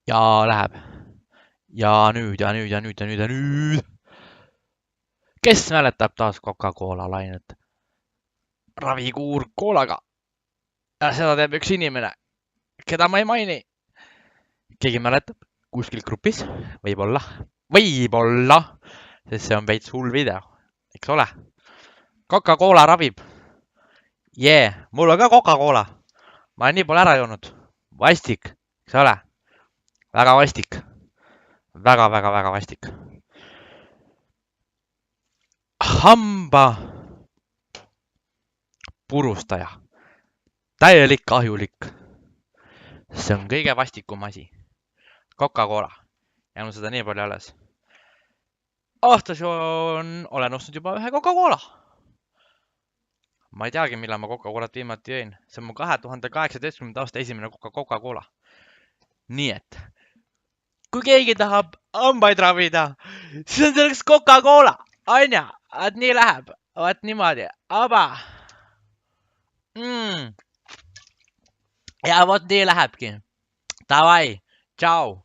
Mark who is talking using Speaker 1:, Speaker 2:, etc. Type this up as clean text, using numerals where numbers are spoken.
Speaker 1: Ja läheb. Ja nüüd ja nüüd ja nüüd ja nüüd ja nüüd. Kes mäletab taas Coca-Cola lainet? Ravikuur koolaga. Ja seda teeb üks inimene, keda ma ei maini. Keegi mäletab? Kuskil grupis? Võib-olla. Võib-olla. Sest see on veits hull video. Eks ole? Coca-Cola ravib. Mul on ka Coca-Cola. Ma olen nii palju ära joonud. Vastik. Eks ole? Väga vastik. Väga vastik. Hamba purustaja. Täielik kahjulik. See on kõige vastikum asi. Coca-Cola. Ja mul seda nii palju alles. Aastasjoon olen ostnud juba ühe Coca-Cola. Ma ei teagi, millal ma Coca-Colat viimati jõin. See on mu 2018. aasta esimene Coca-Cola. Nii et, kui keegi tahab hambaid ravida, siis on selleks Coca-Cola. Anja, vaat nii läheb. Vaat niimoodi. Aba. Ja vot nii lähebki. Davai. Tšau.